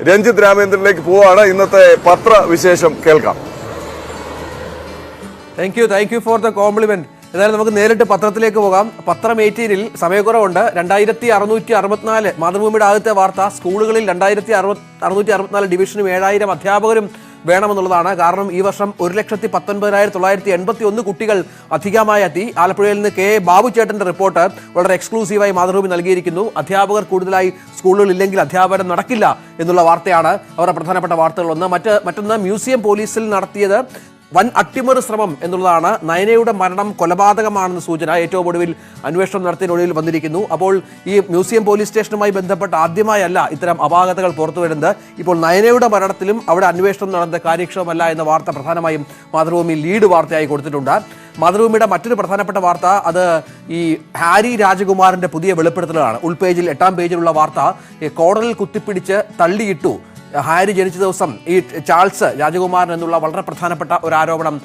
രഞ്ജിത്ത് രാമേന്ദ്രനിലേക്ക് പോവാണ്. ഇന്നത്തെ പത്രവിശേഷം കേൾക്കാം. Thank you for the compliment. എന്നാലും നമുക്ക് നേരിട്ട് പത്രത്തിലേക്ക് പോകാം. പത്രം 18-ൽ സമയക്കുറവുണ്ട്. 2664 മാതൃഭൂമിയുടെ ആദ്യത്തെ വാർത്ത. സ്കൂളുകളിൽ 2664 ഡിവിഷനും 7000 അധ്യാപകരും വേണമെന്നുള്ളതാണ്. കാരണം ഈ വർഷം 1,19,981 കുട്ടികൾ അധികമായി എത്തി. ആലപ്പുഴയിൽ നിന്ന് കെ ബാബു ചേട്ടന്റെ റിപ്പോർട്ട് വളരെ എക്സ്ക്ലൂസീവായി മാതൃഭൂമി നൽകിയിരിക്കുന്നു. അധ്യാപകർ കൂടുതലായി സ്കൂളുകളിൽ ഇല്ലെങ്കിൽ അധ്യാപനം നടക്കില്ല എന്നുള്ള വാർത്തയാണ് അവരുടെ പ്രധാനപ്പെട്ട വാർത്തകളൊന്ന്. മറ്റൊന്ന് മ്യൂസിയം പോലീസിൽ നടത്തിയത് വൻ അട്ടിമറി ശ്രമം എന്നുള്ളതാണ്. നയനയുടെ മരണം കൊലപാതകമാണെന്ന് സൂചന ഏറ്റവും ഒടുവിൽ അന്വേഷണം നടത്തിയതിനൊടുവിൽ വന്നിരിക്കുന്നു. അപ്പോൾ ഈ മ്യൂസിയം പോലീസ് സ്റ്റേഷനുമായി ബന്ധപ്പെട്ട് ആദ്യമായല്ല ഇത്തരം അപാകതകൾ പുറത്തു വരുന്നത്. ഇപ്പോൾ നയനയുടെ മരണത്തിലും അവിടെ അന്വേഷണം നടന്നത് കാര്യക്ഷമമല്ല എന്ന വാർത്ത പ്രധാനമായും മാതൃഭൂമി ലീഡ് വാർത്തയായി കൊടുത്തിട്ടുണ്ട്. മാതൃഭൂമിയുടെ മറ്റൊരു പ്രധാനപ്പെട്ട വാർത്ത അത് ഈ ഹാരി രാജകുമാറിന്റെ പുതിയ വെളിപ്പെടുത്തലാണ്. ഉൾപേജിൽ 8-ാം പേജിലുള്ള വാർത്ത കോടതിയിൽ കുത്തിപ്പിടിച്ച് തള്ളിയിട്ടു. ഹാരി ജനിച്ച ദിവസം ഈ ചാൾസ് രാജകുമാരൻ എന്നുള്ള വളരെ പ്രധാനപ്പെട്ട ഒരു ആരോപണം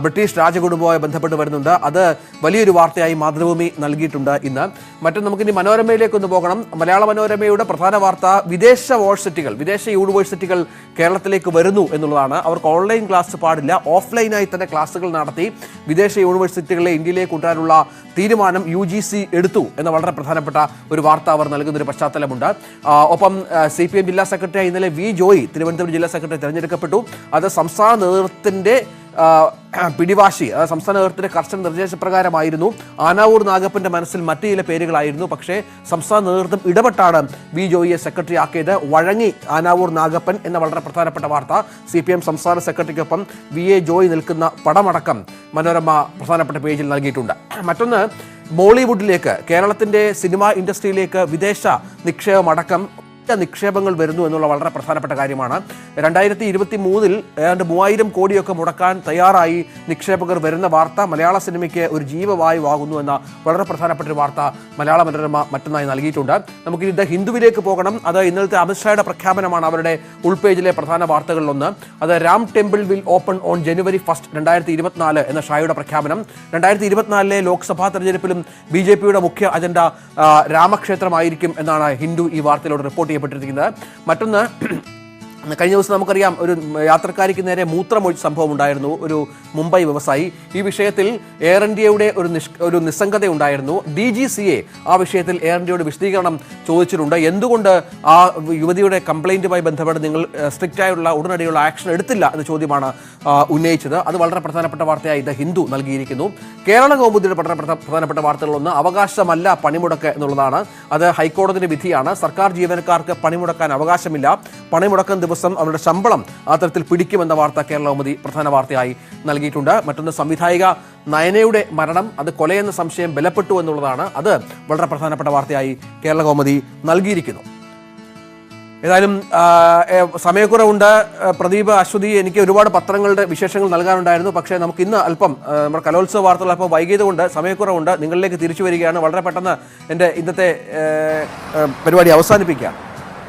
ബ്രിട്ടീഷ് രാജകുടുംബവുമായി ബന്ധപ്പെട്ട് വരുന്നുണ്ട്. അത് വലിയൊരു വാർത്തയായി മാതൃഭൂമി നൽകിയിട്ടുണ്ട് ഇന്ന്. മറ്റും നമുക്കിനി മനോരമയിലേക്ക് ഒന്ന് പോകണം. മലയാള മനോരമയുടെ പ്രധാന വാർത്ത വിദേശ യൂണിവേഴ്സിറ്റികൾ കേരളത്തിലേക്ക് വരുന്നു എന്നുള്ളതാണ്. അവർക്ക് ഓൺലൈൻ ക്ലാസ് പാടില്ല, ഓഫ്ലൈനായി തന്നെ ക്ലാസ്സുകൾ നടത്തി വിദേശ യൂണിവേഴ്സിറ്റികളെ ഇന്ത്യയിലേക്ക് കൊണ്ടുവരാനുള്ള തീരുമാനം UGC എടുത്തു എന്ന വളരെ പ്രധാനപ്പെട്ട ഒരു വാർത്ത അവർ നൽകുന്നൊരു പശ്ചാത്തലമുണ്ട്. ഒപ്പം CPM ജില്ലാ സെക്രട്ടറി ഇന്നലെ വി ജോയി തിരുവനന്തപുരം ജില്ലാ സെക്രട്ടറി തെരഞ്ഞെടുക്കപ്പെട്ടു. അത് സംസ്ഥാന നേതൃത്വത്തിന്റെ പിടിവാശി, സംസ്ഥാന നേതൃത്വത്തിന്റെ കർശന നിർദ്ദേശപ്രകാരമായിരുന്നു. ആനാവൂർ നാഗപ്പന്റെ മനസ്സിൽ മറ്റു ചില പേരുകളായിരുന്നു. പക്ഷേ സംസ്ഥാന നേതൃത്വം ഇടപെട്ടാണ് വി ജോയിയെ സെക്രട്ടറി ആക്കിയത്. വഴങ്ങി ആനാവൂർ നാഗപ്പൻ എന്ന വളരെ പ്രധാനപ്പെട്ട വാർത്ത. CPM സംസ്ഥാന സെക്രട്ടറിക്കൊപ്പം VA ജോയ് നിൽക്കുന്ന പടമടക്കം മനോരമ പ്രധാനപ്പെട്ട പേജിൽ നൽകിയിട്ടുണ്ട്. മറ്റൊന്ന് ബോളിവുഡിലേക്ക്, കേരളത്തിന്റെ സിനിമാ ഇൻഡസ്ട്രിയിലേക്ക് വിദേശ നിക്ഷേപമടക്കം നിക്ഷേപങ്ങൾ വരുന്നു എന്നുള്ള വളരെ പ്രധാനപ്പെട്ട കാര്യമാണ്. 2023-ൽ ഏതാണ്ട് 3000 കോടിയൊക്കെ മുടക്കാൻ തയ്യാറായി നിക്ഷേപകർ വരുന്ന വാർത്ത മലയാള സിനിമയ്ക്ക് ഒരു ജീവവായുവാകുന്നു എന്ന വളരെ പ്രധാനപ്പെട്ട ഒരു വാർത്ത മലയാള മനോരമ മറ്റൊന്നായി നൽകിയിട്ടുണ്ട്. നമുക്കിനി ദ ഹിന്ദുവിലേക്ക് പോകണം. അത് ഇന്നലത്തെ അമിത്ഷായുടെ പ്രഖ്യാപനമാണ് അവരുടെ ഉൾപേജിലെ പ്രധാന വാർത്തകളിലൊന്ന്. അത് Ram temple will open on January 1, 2024 എന്ന ഷായുടെ പ്രഖ്യാപനം. 2024-ലെ ലോക്സഭാ തെരഞ്ഞെടുപ്പിലും BJPയുടെ മുഖ്യ അജണ്ട രാമക്ഷേത്രമായിരിക്കും എന്നാണ് ഹിന്ദു ഈ വാർത്തയിലൂടെ റിപ്പോർട്ട് ചെയ്യപ്പെട്ടിരിക്കുന്നത്. മറ്റൊന്ന്, കഴിഞ്ഞ ദിവസം നമുക്കറിയാം ഒരു യാത്രക്കാരിക്ക് നേരെ മൂത്രമൊഴിച്ച സംഭവം ഉണ്ടായിരുന്നു, ഒരു മുംബൈ വ്യവസായി. ഈ വിഷയത്തിൽ എയർ ഇന്ത്യയുടെ ഒരു നിസ്സംഗത ഉണ്ടായിരുന്നു. DGCA ആ വിഷയത്തിൽ എയർ ഇന്ത്യയുടെ വിശദീകരണം ചോദിച്ചിട്ടുണ്ട്. എന്തുകൊണ്ട് ആ യുവതിയുടെ കംപ്ലൈൻറ്റുമായി ബന്ധപ്പെട്ട് നിങ്ങൾ സ്ട്രിക്റ്റ് ആയുള്ള ഉടനടിയുള്ള ആക്ഷൻ എടുത്തില്ല എന്ന ചോദ്യമാണ് ഉന്നയിച്ചത്. അത് വളരെ പ്രധാനപ്പെട്ട വാർത്തയായി ദ ഹിന്ദു നൽകിയിരിക്കുന്നു. കേരള കൗമുദിയുടെ പ്രധാനപ്പെട്ട വാർത്തകളൊന്ന് അവകാശമല്ല പണിമുടക്ക് എന്നുള്ളതാണ്. അത് ഹൈക്കോടതിയുടെ വിധിയാണ്. സർക്കാർ ജീവനക്കാർക്ക് പണിമുടക്കാൻ അവകാശമില്ല. പണിമുടക്കുന്ന ദിവസം അവരുടെ ശമ്പളം ആ തരത്തിൽ പിടിക്കുമെന്ന വാർത്ത കേരള കൗമുദി പ്രധാന വാർത്തയായി നൽകിയിട്ടുണ്ട്. മറ്റൊന്ന്, സംവിധായിക നയനയുടെ മരണം അത് കൊലയെന്ന സംശയം ബലപ്പെട്ടു എന്നുള്ളതാണ്. അത് വളരെ പ്രധാനപ്പെട്ട വാർത്തയായി കേരള കൗമുദി നൽകിയിരിക്കുന്നു. ഏതായാലും സമയക്കുറവുണ്ട്. പ്രദീപ്, അശ്വതി, എനിക്ക് ഒരുപാട് പത്രങ്ങളുടെ വിശേഷങ്ങൾ നൽകാനുണ്ടായിരുന്നു. പക്ഷേ നമുക്ക് ഇന്ന് അല്പം നമ്മുടെ കലോത്സവ വാർത്തകൾ അല്പം വൈകിയതുകൊണ്ട് സമയക്കുറവുണ്ട്. നിങ്ങളിലേക്ക് തിരിച്ചു വരികയാണ്. വളരെ പെട്ടെന്ന് എൻ്റെ ഇന്നത്തെ പരിപാടി അവസാനിപ്പിക്കുകയാണ്.